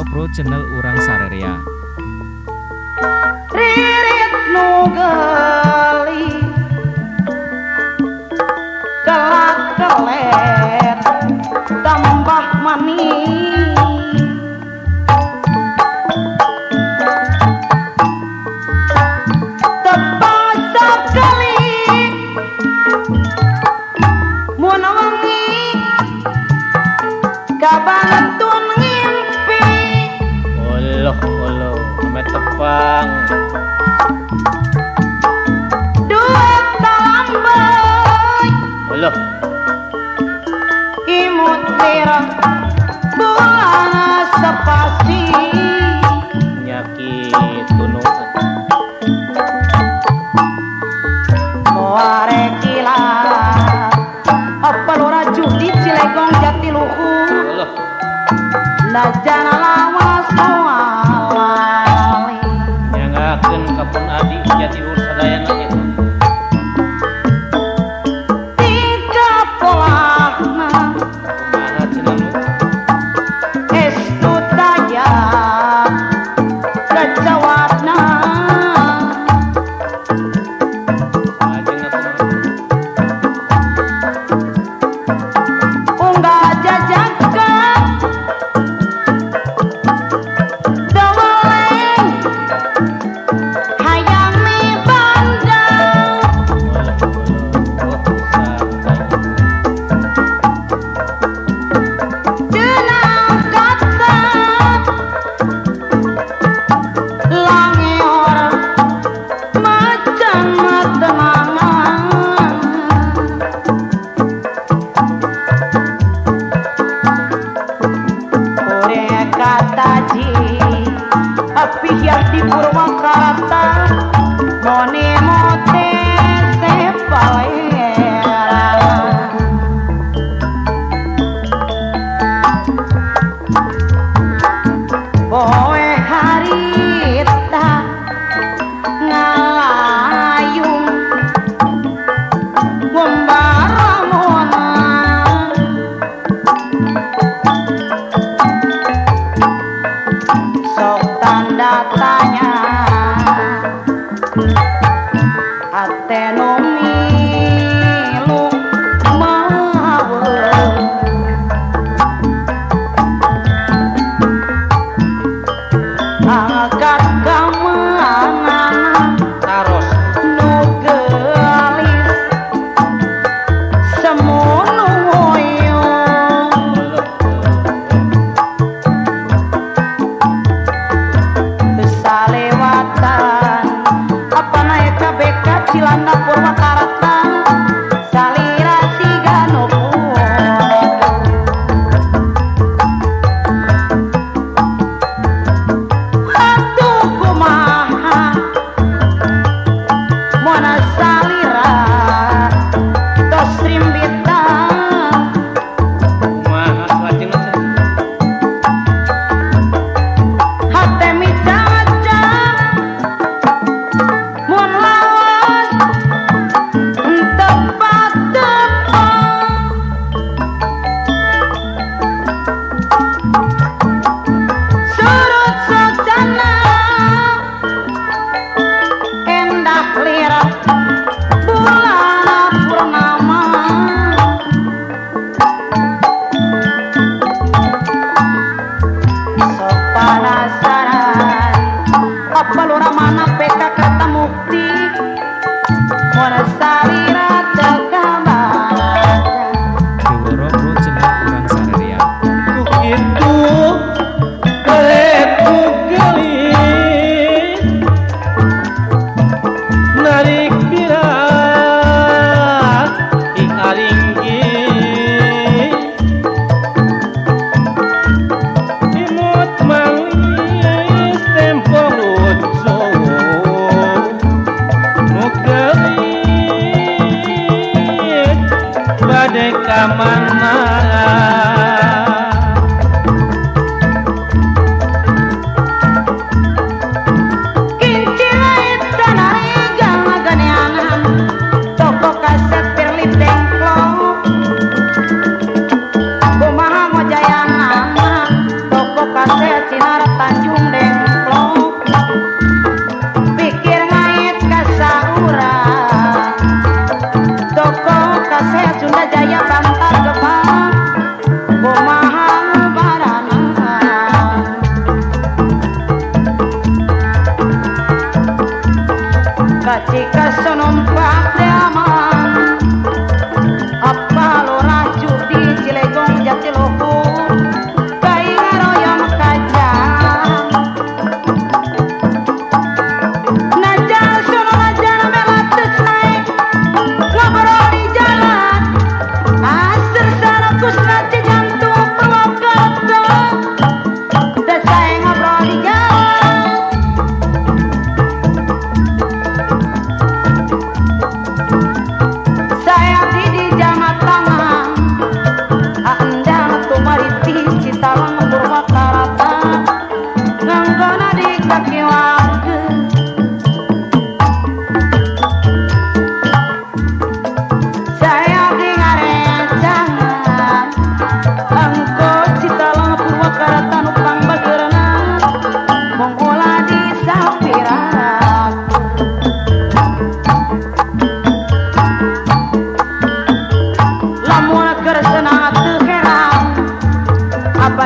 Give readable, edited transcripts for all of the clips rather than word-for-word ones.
Pro channel urang sarerea. Ririt nu gali kelak kelet tambah manis tepasap kali mun wengi kabantun ngimpi Oloh ame tepang duet talambay oloh imut merah bulan sepasi nyakit gunung muare kila apa lora judi Cilegong Jatiluhur oloh najana lawas mualali nyangakeun kapun adi Jatiluhur sadayana itu tiga polahna kumaha cenah nu estu daya kecawatna lajengna kumaha unggah jajaka dawaleng hayang mi bandang jenang kata langeor macan matemangan ore kataji api yang di Purwakarta mone mote sepalera poe harita ngalayung membarangonan sok tanda tanya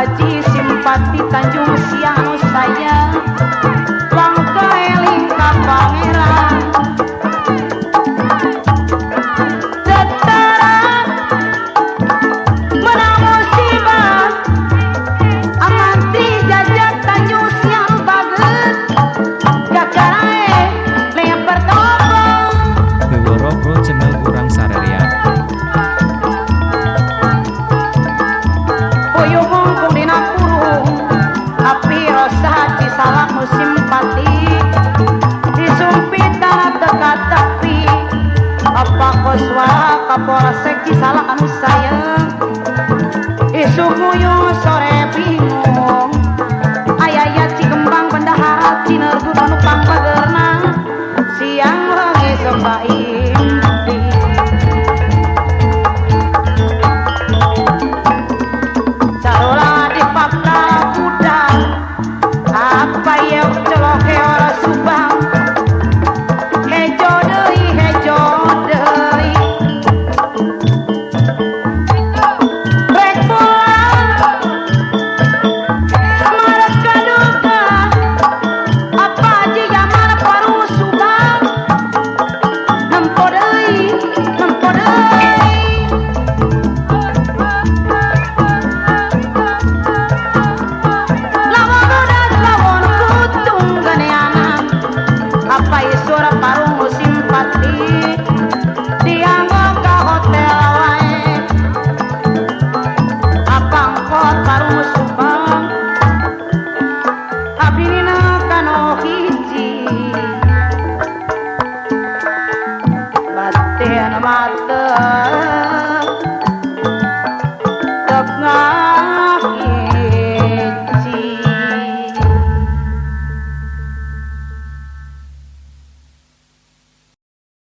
Paji simpati Tanjung Siang saya langka eling ka pangeran tetara menang musibah amantri jajak Tanjung Siang baget kakarae lemper tobong Beworo Bro channel urang sarerea. Puyuh mungkung dina kurung api rosa cisalak nu simpati disumpit tanah dekat tepi apa koswara kapolsek cisalak anu sayang isuk muyung sore bingung ayaya cigembang bendahara cinergu panupang pagerna siang wengi sebaimpi Sarula di fakta budang apa ya celok ora subang hejo deui rek pulang samarak kaduka apa ji zaman paru subang nempo deui lawon kutung ganeana apa isur parung simpati dianggo ka hotel wae apang kot parung subang abdi dina kano hiji